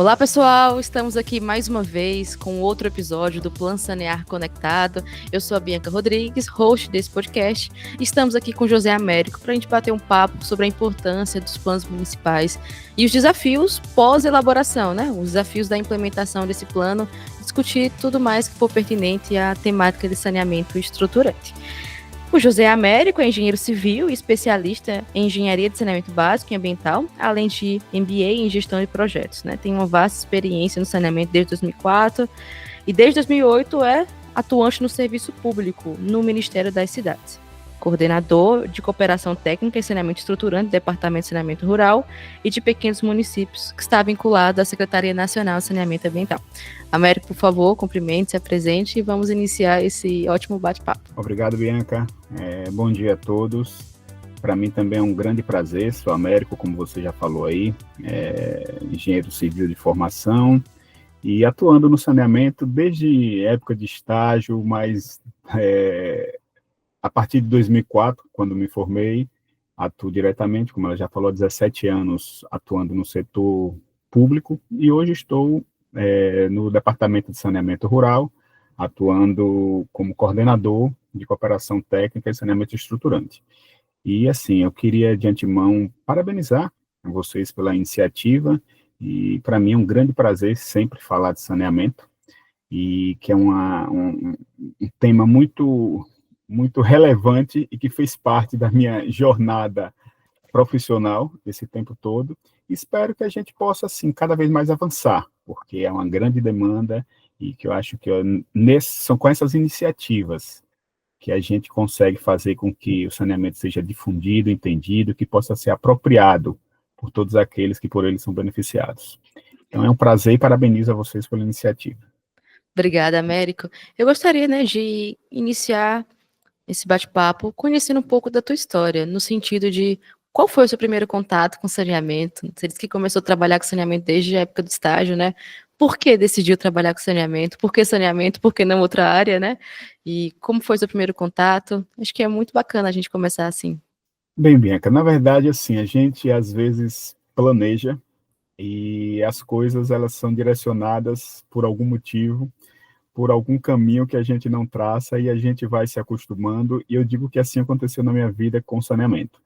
Olá, pessoal! Estamos aqui mais uma vez com outro episódio do Plano Sanear Conectado. Eu sou a Bianca Rodrigues, host desse podcast. Estamos aqui com o José Américo para a gente bater um papo sobre a importância dos planos municipais e os desafios pós-elaboração, né? Os desafios da implementação desse plano, discutir tudo mais que for pertinente à temática de saneamento estruturante. O José Américo é engenheiro civil e especialista em engenharia de saneamento básico e ambiental, além de MBA em gestão de projetos, né? Tem uma vasta experiência no saneamento desde 2004 e desde 2008 é atuante no serviço público no Ministério das Cidades. Coordenador de cooperação técnica em saneamento estruturante do Departamento de Saneamento Rural e de pequenos municípios, que está vinculado à Secretaria Nacional de Saneamento Ambiental. Américo, por favor, cumprimente, se apresente e vamos iniciar esse ótimo bate-papo. Obrigado, Bianca. Bom dia a todos. Para mim também é um grande prazer. Sou Américo, como você já falou aí, engenheiro civil de formação e atuando no saneamento desde época de estágio, mas a partir de 2004, quando me formei, atuo diretamente, como ela já falou, há 17 anos atuando no setor público e hoje estou no Departamento de Saneamento Rural, atuando como coordenador de cooperação técnica e saneamento estruturante. E, assim, eu queria, de antemão, parabenizar vocês pela iniciativa, e, para mim, é um grande prazer sempre falar de saneamento, e que é um tema muito, muito relevante e que fez parte da minha jornada profissional esse tempo todo. Espero que a gente possa, assim, cada vez mais avançar, porque é uma grande demanda e que eu acho que são com essas iniciativas que a gente consegue fazer com que o saneamento seja difundido, entendido, que possa ser apropriado por todos aqueles que por ele são beneficiados. Então é um prazer e parabenizo a vocês pela iniciativa. Obrigada, Américo. Eu gostaria, de iniciar esse bate-papo conhecendo um pouco da tua história, no sentido de qual foi o seu primeiro contato com saneamento? Você disse que começou a trabalhar com saneamento desde a época do estágio, né? Por que decidiu trabalhar com saneamento? Por que saneamento? Por que não outra área, né? E como foi o seu primeiro contato? Acho que é muito bacana a gente começar assim. Bem, Bianca, na verdade, assim, a gente às vezes planeja e as coisas elas são direcionadas por algum motivo, por algum caminho que a gente não traça e a gente vai se acostumando, e eu digo que assim aconteceu na minha vida com saneamento.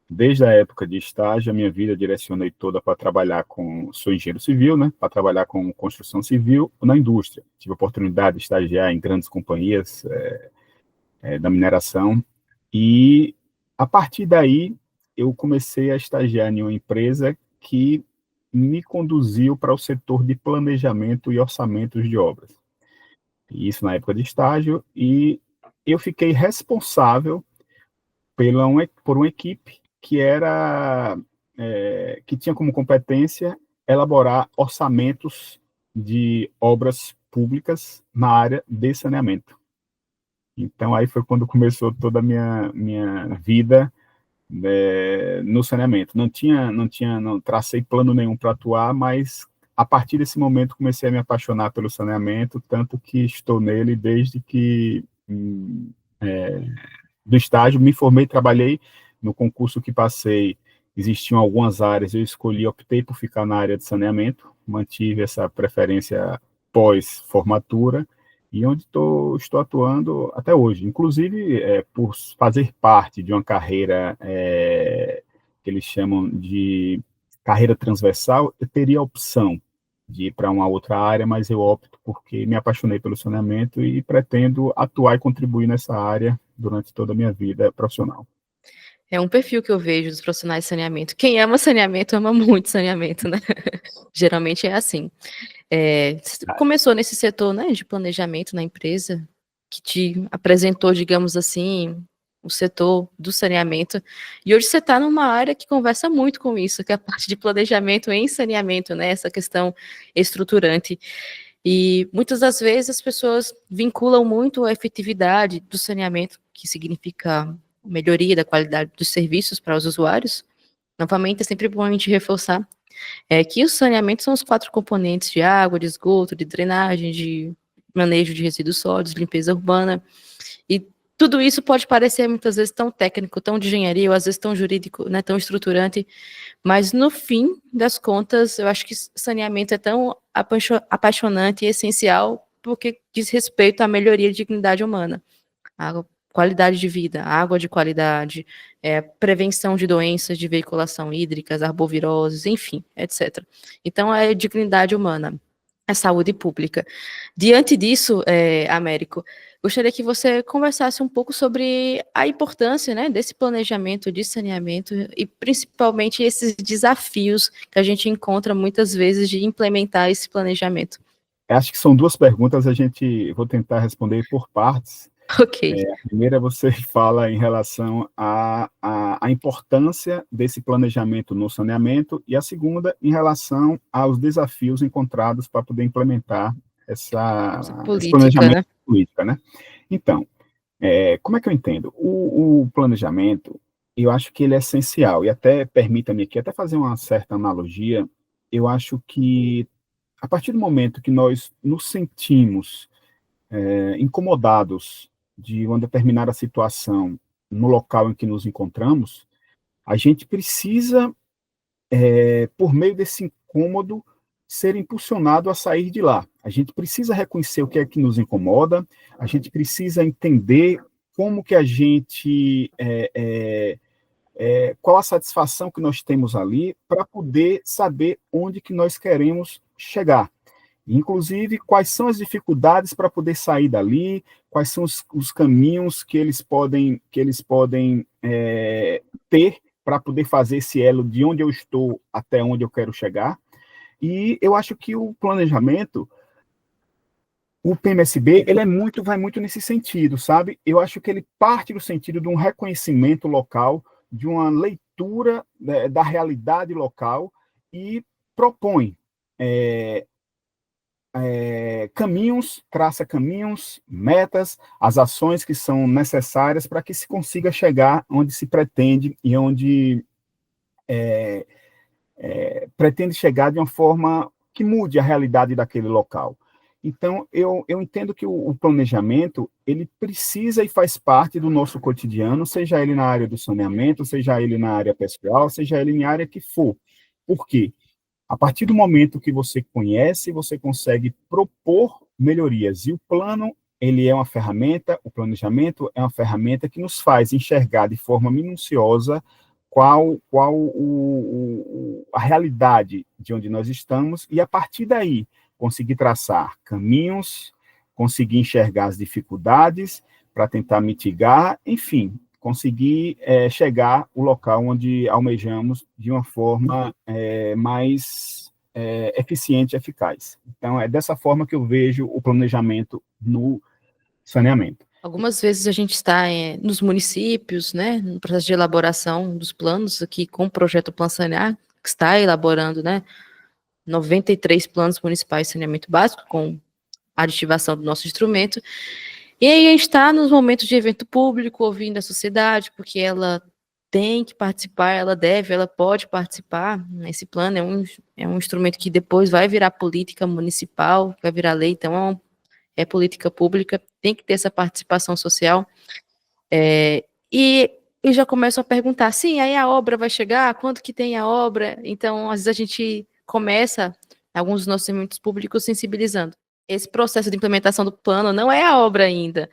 Desde a época de estágio, a minha vida direcionei toda para trabalhar sou engenheiro civil, né, para trabalhar com construção civil na indústria. Tive a oportunidade de estagiar em grandes companhias da mineração, e a partir daí eu comecei a estagiar em uma empresa que me conduziu para o setor de planejamento e orçamentos de obras. Isso na época de estágio, e eu fiquei responsável por uma equipe que tinha como competência elaborar orçamentos de obras públicas na área de saneamento. Então, aí foi quando começou toda a minha vida no saneamento. Não tracei plano nenhum para atuar, mas a partir desse momento comecei a me apaixonar pelo saneamento, tanto que estou nele desde que do estágio, me formei, trabalhei no concurso que passei, existiam algumas áreas, eu optei por ficar na área de saneamento, mantive essa preferência pós-formatura, e onde estou atuando até hoje. Inclusive, por fazer parte de uma carreira que eles chamam de carreira transversal, eu teria a opção de ir para uma outra área, mas eu opto porque me apaixonei pelo saneamento e pretendo atuar e contribuir nessa área durante toda a minha vida profissional. É um perfil que eu vejo dos profissionais de saneamento. Quem ama saneamento, ama muito saneamento, né? Geralmente é assim. Você começou nesse setor, né, de planejamento na empresa, que te apresentou, digamos assim, o setor do saneamento, e hoje você está numa área que conversa muito com isso, que é a parte de planejamento em saneamento, né, essa questão estruturante. E muitas das vezes as pessoas vinculam muito a efetividade do saneamento, que significa melhoria da qualidade dos serviços para os usuários. Novamente, é sempre bom a gente reforçar que o saneamento são os 4 componentes de água, de esgoto, de drenagem, de manejo de resíduos sólidos, limpeza urbana, e tudo isso pode parecer muitas vezes tão técnico, tão de engenharia, ou às vezes tão jurídico, né, tão estruturante, mas no fim das contas, eu acho que saneamento é tão apaixonante e essencial porque diz respeito à melhoria de dignidade humana, à qualidade de vida, água de qualidade, prevenção de doenças de veiculação hídricas, arboviroses, enfim, etc. Então, é dignidade humana, é saúde pública. Diante disso, Américo, gostaria que você conversasse um pouco sobre a importância, né, desse planejamento de saneamento e principalmente esses desafios que a gente encontra muitas vezes de implementar esse planejamento. Acho que são duas perguntas, vou tentar responder por partes. Ok. A primeira você fala em relação à importância desse planejamento no saneamento, e a segunda em relação aos desafios encontrados para poder implementar esse planejamento, né? Política, né? Então, como é que eu entendo? O planejamento, eu acho que ele é essencial, e até, permita-me aqui, até fazer uma certa analogia, eu acho que a partir do momento que nós nos sentimos incomodados de uma determinada situação no local em que nos encontramos, a gente precisa, por meio desse incômodo, ser impulsionado a sair de lá. A gente precisa reconhecer o que é que nos incomoda, a gente precisa entender como que a gente, qual a satisfação que nós temos ali, para poder saber onde que nós queremos chegar. Inclusive, quais são as dificuldades para poder sair dali, quais são os caminhos que eles podem ter para poder fazer esse elo de onde eu estou até onde eu quero chegar. E eu acho que o planejamento, o PMSB, ele vai muito nesse sentido, sabe? Eu acho que ele parte do sentido de um reconhecimento local, de uma leitura, né, da realidade local, e propõe traça caminhos, metas, as ações que são necessárias para que se consiga chegar onde se pretende e onde pretende chegar de uma forma que mude a realidade daquele local. Então, eu entendo que o planejamento, ele precisa e faz parte do nosso cotidiano, seja ele na área do saneamento, seja ele na área pessoal, seja ele em área que for. Por quê? A partir do momento que você conhece, você consegue propor melhorias. E o plano, ele é uma ferramenta, o planejamento é uma ferramenta que nos faz enxergar de forma minuciosa qual a realidade de onde nós estamos, e a partir daí conseguir traçar caminhos, conseguir enxergar as dificuldades para tentar mitigar, enfim, conseguir chegar ao local onde almejamos de uma forma mais eficiente e eficaz. Então, é dessa forma que eu vejo o planejamento no saneamento. Algumas vezes a gente está nos municípios, né, no processo de elaboração dos planos, aqui com o projeto Plan Sanear, que está elaborando, né, 93 planos municipais de saneamento básico, com a aditivação do nosso instrumento. E aí a gente está nos momentos de evento público, ouvindo a sociedade, porque ela tem que participar, ela deve, ela pode participar. Esse plano é um instrumento que depois vai virar política municipal, vai virar lei, então é política pública, tem que ter essa participação social. E já começo a perguntar, sim, aí a obra vai chegar? Quanto que tem a obra? Então, às vezes a gente começa, alguns dos nossos eventos públicos, sensibilizando. Esse processo de implementação do plano não é a obra ainda.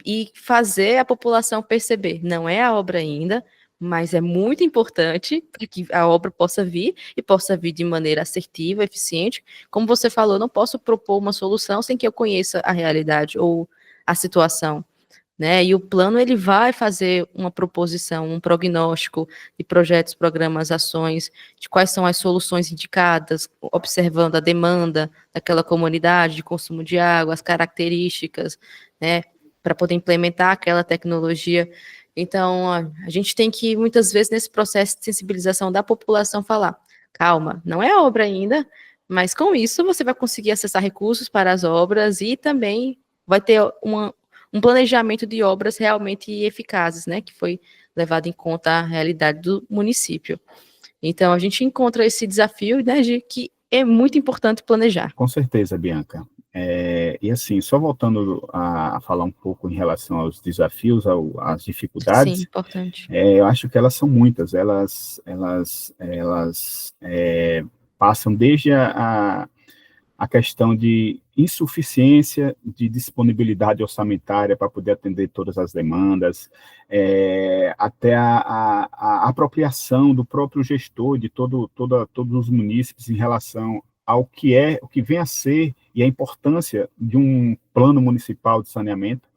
E fazer a população perceber, não é a obra ainda, mas é muito importante para que a obra possa vir, e possa vir de maneira assertiva, eficiente. Como você falou, eu não posso propor uma solução sem que eu conheça a realidade ou a situação, né? E o plano, ele vai fazer uma proposição, um prognóstico de projetos, programas, ações, de quais são as soluções indicadas, observando a demanda daquela comunidade de consumo de água, as características, né, para poder implementar aquela tecnologia. Então, a gente tem que, muitas vezes, nesse processo de sensibilização da população, falar, calma, não é obra ainda, mas com isso você vai conseguir acessar recursos para as obras e também vai ter um planejamento de obras realmente eficazes, né, que foi levado em conta a realidade do município. Então, a gente encontra esse desafio, né, de que é muito importante planejar. Com certeza, Bianca. E assim, só voltando a falar um pouco em relação aos desafios, às Sim, dificuldades, importante. eu acho que elas são muitas. Passam desde a questão de insuficiência de disponibilidade orçamentária para poder atender todas as demandas, até a apropriação do próprio gestor de todos os munícipes em relação o que vem a ser e a importância de um plano municipal de saneamento,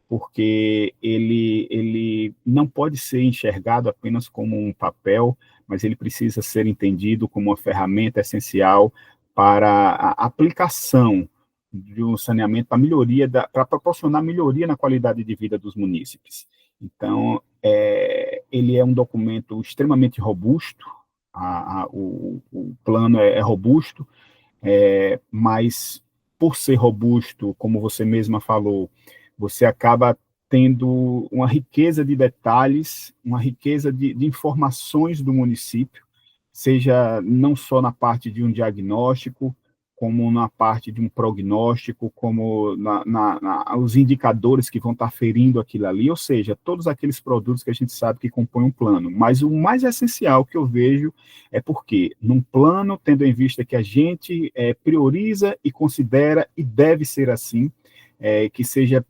porque ele não pode ser enxergado apenas como um papel, mas ele precisa ser entendido como uma ferramenta essencial para a aplicação de um saneamento para proporcionar melhoria na qualidade de vida dos munícipes. Então, ele é um documento extremamente robusto, o plano é robusto, mas por ser robusto, como você mesma falou, você acaba tendo uma riqueza de detalhes, uma riqueza de informações do município, seja não só na parte de um diagnóstico, como na parte de um prognóstico, como os indicadores que vão estar ferindo aquilo ali, ou seja, todos aqueles produtos que a gente sabe que compõem um plano. Mas o mais essencial que eu vejo é porque, num plano, tendo em vista que a gente prioriza e considera, e deve ser assim, que seja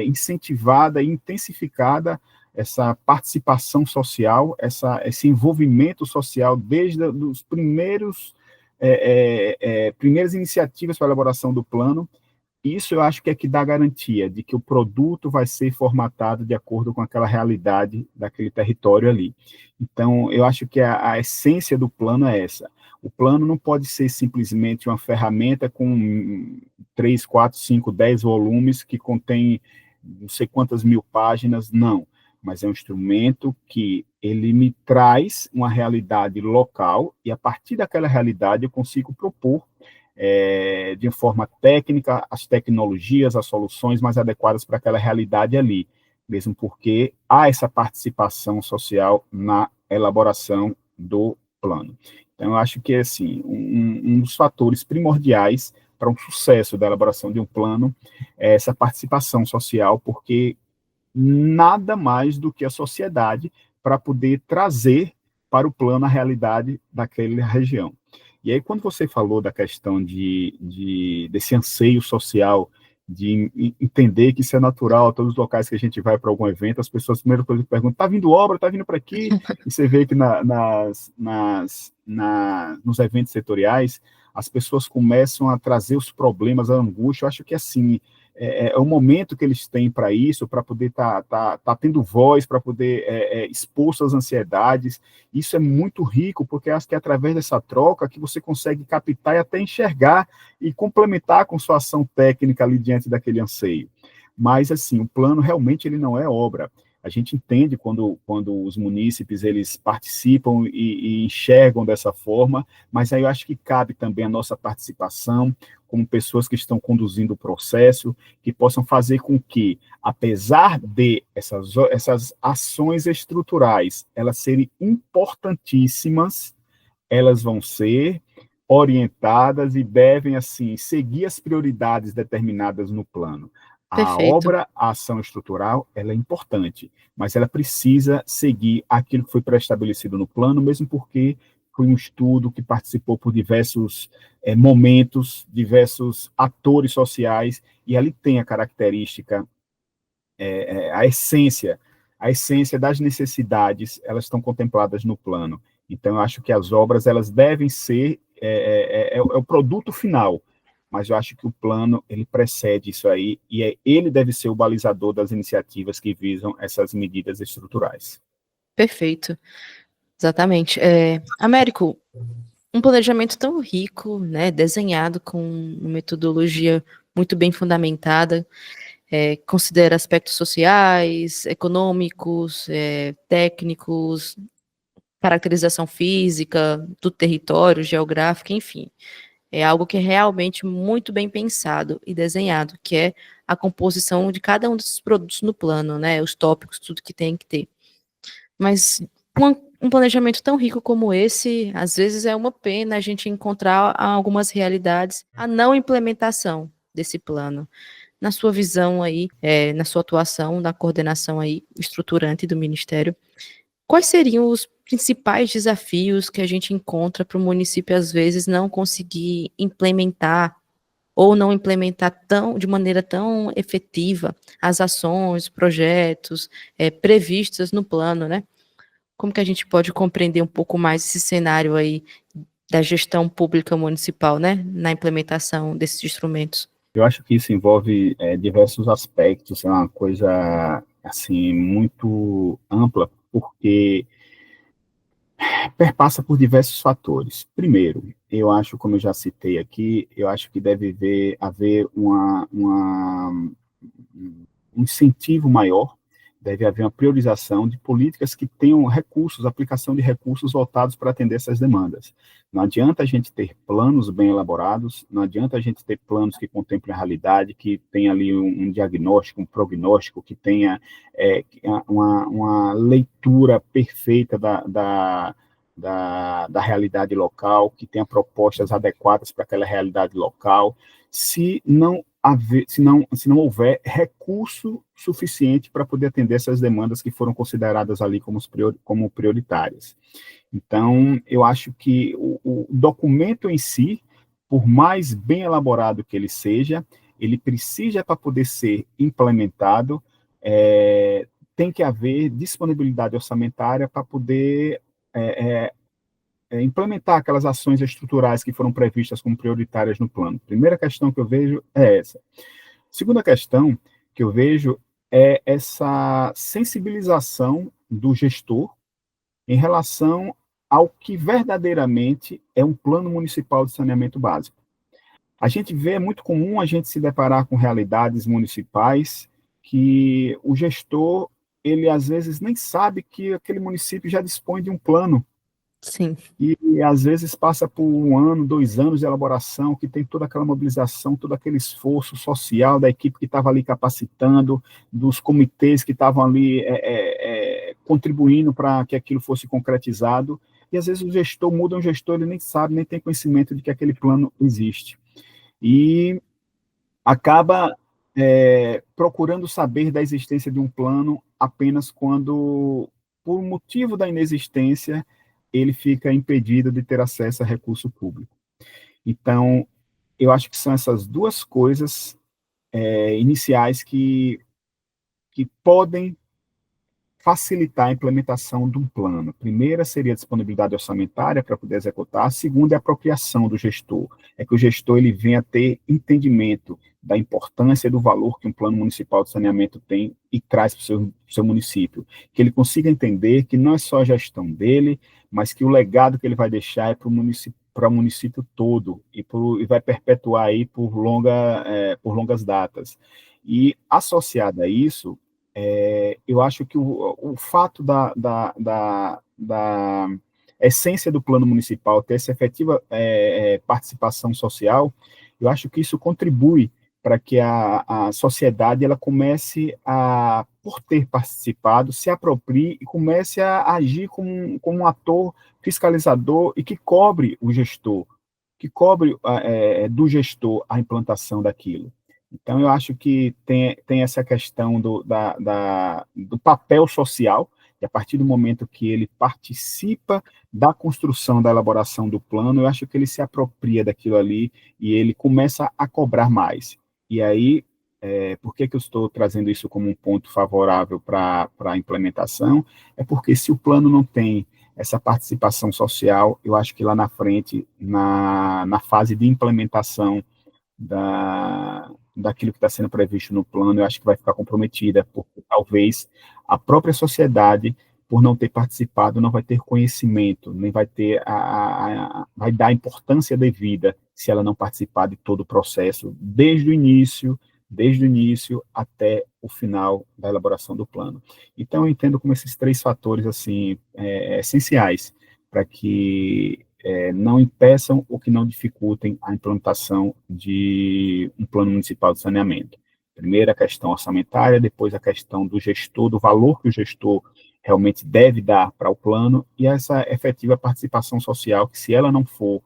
incentivada e intensificada essa participação social, esse envolvimento social desde os primeiras iniciativas para a elaboração do plano. Isso eu acho que é que dá garantia de que o produto vai ser formatado de acordo com aquela realidade daquele território ali. Então, eu acho que a essência do plano é essa. O plano não pode ser simplesmente uma ferramenta com 3, 4, 5, 10 volumes que contém não sei quantas mil páginas, não. Mas é um instrumento que ele me traz uma realidade local e, a partir daquela realidade, eu consigo propor de forma técnica as tecnologias, as soluções mais adequadas para aquela realidade ali, mesmo porque há essa participação social na elaboração do plano. Então, eu acho que, assim, um dos fatores primordiais para um sucesso da elaboração de um plano é essa participação social, porque nada mais do que a sociedade para poder trazer para o plano a realidade daquela região. E aí, quando você falou da questão desse anseio social, de entender que isso é natural, todos os locais que a gente vai para algum evento, as pessoas, primeiro coisa que perguntam, está vindo obra, está vindo para aqui? E você vê que nos eventos setoriais, as pessoas começam a trazer os problemas, a angústia. Eu acho que, assim, é o momento que eles têm para isso, para poder tá tendo voz, para poder expor suas ansiedades. Isso é muito rico, porque acho que é através dessa troca que você consegue captar e até enxergar e complementar com sua ação técnica ali diante daquele anseio. Mas, assim, o plano realmente ele não é obra. A gente entende quando os munícipes eles participam e enxergam dessa forma, mas aí eu acho que cabe também a nossa participação como pessoas que estão conduzindo o processo, que possam fazer com que, apesar de essas ações estruturais elas serem importantíssimas, elas vão ser orientadas e devem, assim, seguir as prioridades determinadas no plano. A Perfeito. obra, a ação estrutural, ela é importante, mas ela precisa seguir aquilo que foi pré-estabelecido no plano, mesmo porque foi um estudo que participou por diversos momentos, diversos atores sociais, e ali tem a característica, a essência das necessidades, elas estão contempladas no plano. Então, eu acho que as obras, elas devem ser, o produto final, mas eu acho que o plano, ele precede isso aí, e ele deve ser o balizador das iniciativas que visam essas medidas estruturais. Perfeito. Exatamente. Américo, um planejamento tão rico, né, desenhado com uma metodologia muito bem fundamentada, considera aspectos sociais, econômicos, técnicos, caracterização física do território, geográfica, enfim. É algo que é realmente muito bem pensado e desenhado, que é a composição de cada um desses produtos no plano, né, os tópicos, tudo que tem que ter. Mas um planejamento tão rico como esse, às vezes é uma pena a gente encontrar algumas realidades a não implementação, desse plano. Na sua visão aí, na sua atuação, na coordenação aí estruturante do Ministério, quais seriam os principais desafios que a gente encontra para o município, às vezes, não conseguir implementar ou não implementar de maneira tão efetiva as ações, projetos previstos no plano, né? Como que a gente pode compreender um pouco mais esse cenário aí da gestão pública municipal, né, na implementação desses instrumentos? Eu acho que isso envolve diversos aspectos, é uma coisa assim muito ampla, porque perpassa por diversos fatores. Primeiro, eu acho, como eu já citei aqui, eu acho que deve haver um incentivo maior, deve haver uma priorização de políticas que tenham recursos, aplicação de recursos voltados para atender essas demandas. Não adianta a gente ter planos bem elaborados, não adianta a gente ter planos que contemplem a realidade, que tenha ali um diagnóstico, um prognóstico, que tenha uma leitura perfeita da realidade local, que tenha propostas adequadas para aquela realidade local, se não houver recurso suficiente para poder atender essas demandas que foram consideradas ali como prioritárias. Então, eu acho que o documento em si, por mais bem elaborado que ele seja, ele precisa, para poder ser implementado, tem que haver disponibilidade orçamentária para poder implementar aquelas ações estruturais que foram previstas como prioritárias no plano. Primeira questão que eu vejo é essa. Segunda questão que eu vejo é essa sensibilização do gestor em relação ao que verdadeiramente é um plano municipal de saneamento básico. A gente vê, é muito comum a gente se deparar com realidades municipais que o gestor, ele às vezes nem sabe que aquele município já dispõe de um plano. Sim. E às vezes passa por 1 ano, 2 anos de elaboração, que tem toda aquela mobilização, todo aquele esforço social da equipe que estava ali capacitando, dos comitês que estavam ali contribuindo para que aquilo fosse concretizado, e às vezes o gestor muda, um gestor, ele nem sabe, nem tem conhecimento de que aquele plano existe. E acaba procurando saber da existência de um plano apenas quando, por motivo da inexistência, ele fica impedido de ter acesso a recurso público. Então, eu acho que são essas duas coisas iniciais que podem facilitar a implementação de um plano. A primeira seria a disponibilidade orçamentária para poder executar, a segunda é a apropriação do gestor. É que o gestor ele venha a ter entendimento da importância e do valor que um plano municipal de saneamento tem e traz para o seu município. Que ele consiga entender que não é só a gestão dele, mas que o legado que ele vai deixar é para o município todo e vai perpetuar aí por longas datas. E associado a isso, eu acho que o fato da essência do plano municipal ter essa efetiva participação social, eu acho que isso contribui para que a sociedade ela comece a, por ter participado, se aproprie e comece a agir como um ator fiscalizador e que cobre o gestor, que cobre do gestor a implantação daquilo. Então, eu acho que tem essa questão do papel social, e a partir do momento que ele participa da construção, da elaboração do plano, eu acho que ele se apropria daquilo ali e ele começa a cobrar mais. E aí, por que eu estou trazendo isso como um ponto favorável para a implementação? É porque se o plano não tem essa participação social, eu acho que lá na frente, na fase de implementação daquilo que está sendo previsto no plano, eu acho que vai ficar comprometida, porque talvez a própria sociedade, por não ter participado, não vai ter conhecimento, nem vai ter vai dar a importância devida se ela não participar de todo o processo, desde o início até o final da elaboração do plano. Então, eu entendo como esses 3 fatores, assim, essenciais para que não impeçam ou que não dificultem a implantação de um plano municipal de saneamento. Primeiro a questão orçamentária, depois a questão do gestor, do valor que o gestor realmente deve dar para o plano, e essa efetiva participação social, que se ela não for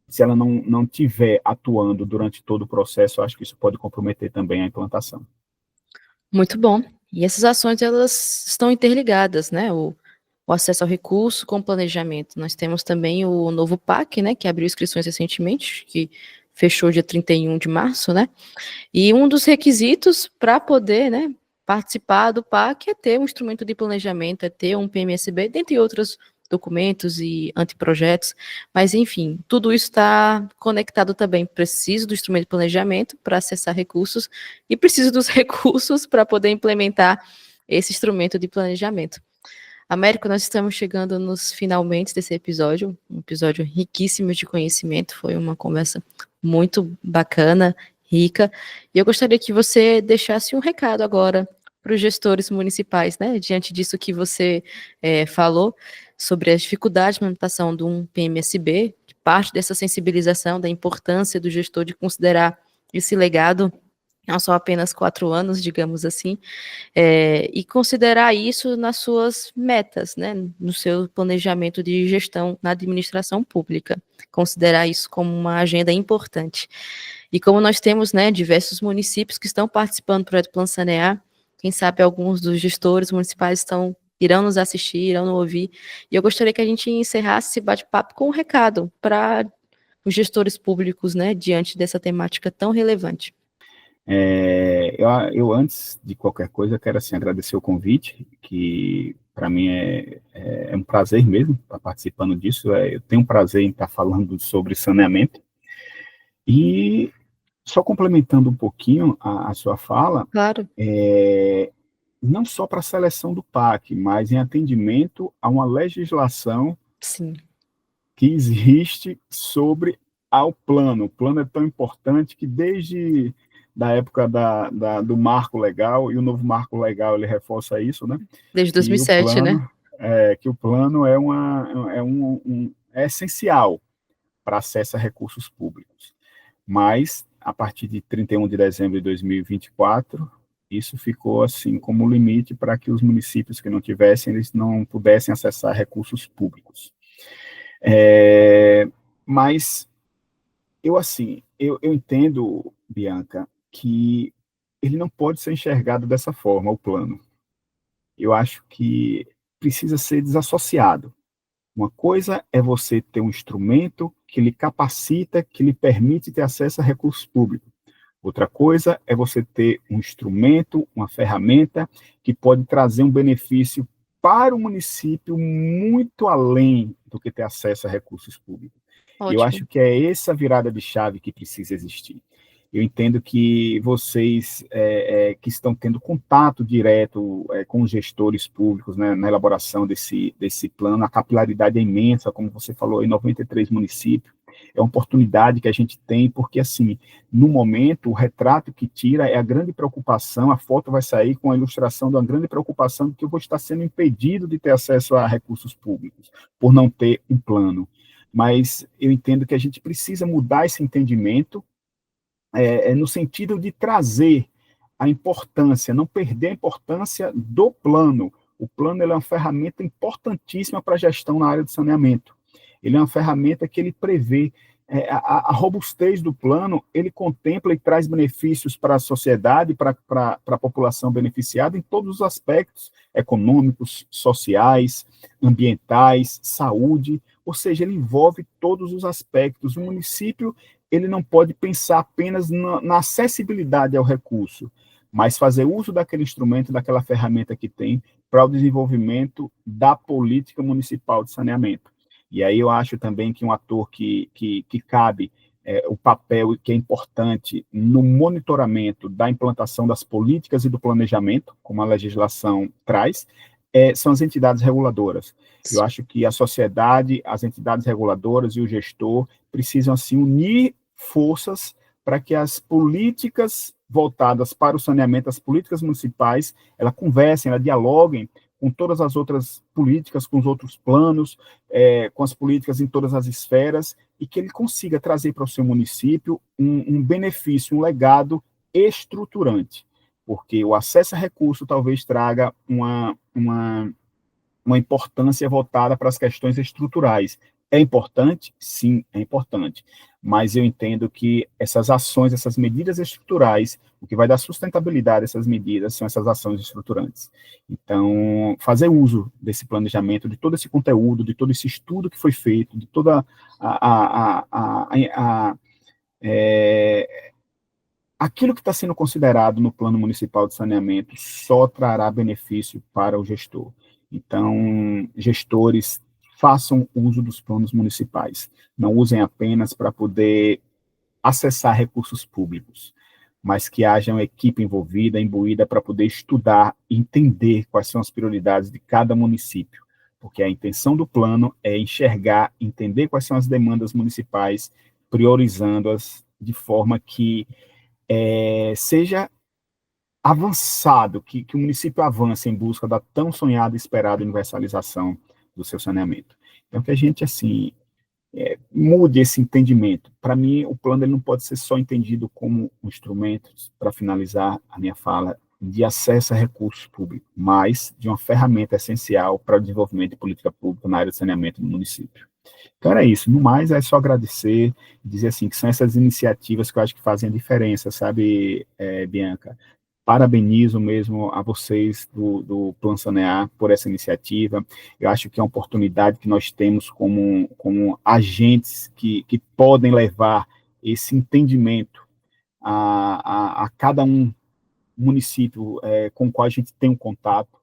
se ela não tiver atuando durante todo o processo, eu acho que isso pode comprometer também a implantação. Muito bom. E essas ações, elas estão interligadas, né? O acesso ao recurso com o planejamento. Nós temos também o novo PAC, né, que abriu inscrições recentemente, que fechou dia 31 de março, né? E um dos requisitos para poder, né, participar do PAC é ter um instrumento de planejamento, é ter um PMSB, dentre outros documentos e anteprojetos, mas enfim, tudo isso está conectado também. Preciso do instrumento de planejamento para acessar recursos e preciso dos recursos para poder implementar esse instrumento de planejamento. Américo, nós estamos chegando nos finalmente desse episódio, um episódio riquíssimo de conhecimento, foi uma conversa muito bacana, rica, e eu gostaria que você deixasse um recado agora para os gestores municipais, né, diante disso que você falou sobre as dificuldades de implementação de um PMSB, que parte dessa sensibilização da importância do gestor de considerar esse legado, não só apenas 4 anos, digamos assim, e considerar isso nas suas metas, né, no seu planejamento de gestão na administração pública, considerar isso como uma agenda importante. E como nós temos, né, diversos municípios que estão participando do projeto Plano Sanear, quem sabe alguns dos gestores municipais irão nos assistir, irão nos ouvir, e eu gostaria que a gente encerrasse esse bate-papo com um recado para os gestores públicos, né, diante dessa temática tão relevante. Eu, antes de qualquer coisa, quero assim, agradecer o convite, que para mim é um prazer mesmo estar participando disso. Eu tenho um prazer em estar falando sobre saneamento. E só complementando um pouquinho a sua fala, Claro. Não só para a seleção do PAC, mas em atendimento a uma legislação Sim. que existe sobre ao plano. O plano é tão importante que desde da época do marco legal, e o novo marco legal ele reforça isso, né? Desde 2007, né? Que o plano é essencial para acesso a recursos públicos. Mas, a partir de 31 de dezembro de 2024, isso ficou assim como limite para que os municípios que não tivessem, eles não pudessem acessar recursos públicos. Mas eu entendo, Bianca, que ele não pode ser enxergado dessa forma, o plano. Eu acho que precisa ser desassociado. Uma coisa é você ter um instrumento que lhe capacita, que lhe permite ter acesso a recursos públicos. Outra coisa é você ter um instrumento, uma ferramenta que pode trazer um benefício para o município muito além do que ter acesso a recursos públicos. E eu acho que é essa virada de chave que precisa existir. Eu entendo que vocês que estão tendo contato direto com os gestores públicos, né, na elaboração desse plano, a capilaridade é imensa, como você falou, em 93 municípios. É uma oportunidade que a gente tem, porque, assim, no momento, o retrato que tira é a grande preocupação, a foto vai sair com a ilustração da grande preocupação de que eu vou estar sendo impedido de ter acesso a recursos públicos, por não ter um plano. Mas eu entendo que a gente precisa mudar esse entendimento, no sentido de trazer a importância, não perder a importância do plano. O plano ele é uma ferramenta importantíssima para a gestão na área de saneamento. Ele é uma ferramenta que ele prevê a robustez do plano, ele contempla e traz benefícios para a sociedade, para a população beneficiada em todos os aspectos econômicos, sociais, ambientais, saúde, ou seja, ele envolve todos os aspectos. O município ele não pode pensar apenas na acessibilidade ao recurso, mas fazer uso daquele instrumento, daquela ferramenta que tem para o desenvolvimento da política municipal de saneamento. E aí eu acho também que um ator que cabe o papel que é importante no monitoramento da implantação das políticas e do planejamento, como a legislação traz, são as entidades reguladoras. Eu acho que a sociedade, as entidades reguladoras e o gestor precisam, assim, unir forças para que as políticas voltadas para o saneamento, as políticas municipais, elas conversem, elas dialoguem com todas as outras políticas, com os outros planos, com as políticas em todas as esferas, e que ele consiga trazer para o seu município um benefício, um legado estruturante, porque o acesso a recurso talvez traga uma importância voltada para as questões estruturais, É importante? Sim, é importante. Mas eu entendo que essas ações, essas medidas estruturais, o que vai dar sustentabilidade a essas medidas são essas ações estruturantes. Então, fazer uso desse planejamento, de todo esse conteúdo, de todo esse estudo que foi feito, de toda aquilo que está sendo considerado no Plano Municipal de Saneamento só trará benefício para o gestor. Então, gestores, façam uso dos planos municipais. Não usem apenas para poder acessar recursos públicos, mas que haja uma equipe envolvida, imbuída, para poder estudar e entender quais são as prioridades de cada município. Porque a intenção do plano é enxergar, entender quais são as demandas municipais, priorizando-as de forma que seja avançado, que o município avance em busca da tão sonhada e esperada universalização do seu saneamento. Então, que a gente, assim, mude esse entendimento. Para mim, o plano ele não pode ser só entendido como um instrumento, para finalizar a minha fala, de acesso a recursos públicos, mas de uma ferramenta essencial para o desenvolvimento de política pública na área de saneamento do município. Então era isso, no mais é só agradecer, dizer assim, que são essas iniciativas que eu acho que fazem a diferença, sabe, Bianca? Parabenizo mesmo a vocês do Plano Sanear por essa iniciativa, eu acho que é uma oportunidade que nós temos como agentes que podem levar esse entendimento a cada município com o qual a gente tem um contato,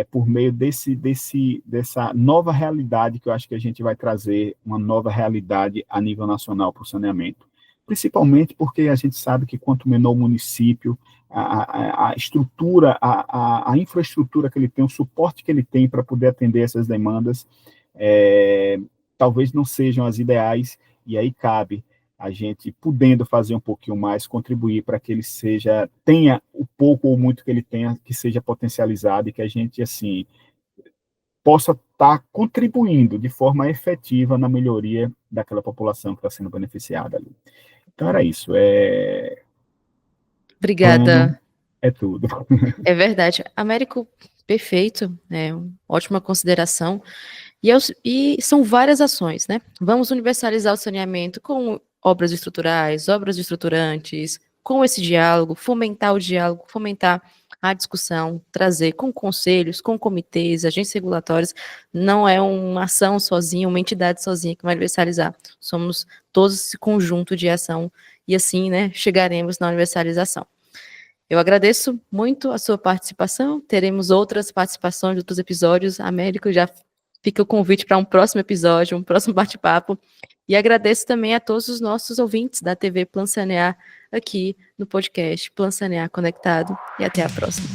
por meio dessa nova realidade que eu acho que a gente vai trazer, uma nova realidade a nível nacional para o saneamento. Principalmente porque a gente sabe que quanto menor o município, a estrutura, a infraestrutura que ele tem, o suporte que ele tem para poder atender essas demandas, talvez não sejam as ideais, e aí cabe a gente, podendo fazer um pouquinho mais, contribuir para que ele tenha o pouco ou muito que ele tenha, que seja potencializado e que a gente, assim, possa estar contribuindo de forma efetiva na melhoria daquela população que está sendo beneficiada ali. Então era isso, Obrigada. plano é tudo. É verdade. Américo, perfeito, ótima consideração. E são várias ações, né? Vamos universalizar o saneamento com obras estruturais, obras estruturantes, com esse diálogo, fomentar o diálogo, fomentar a discussão, trazer com conselhos, com comitês, agências regulatórias. Não é uma ação sozinha, uma entidade sozinha que vai universalizar. Somos todos esse conjunto de ação e assim, né, chegaremos na universalização. Eu agradeço muito a sua participação. Teremos outras participações de outros episódios. Américo, já fica o convite para um próximo episódio, um próximo bate-papo. E agradeço também a todos os nossos ouvintes da TV Plan Sanear aqui no podcast Plan Sanear Conectado. E até a próxima.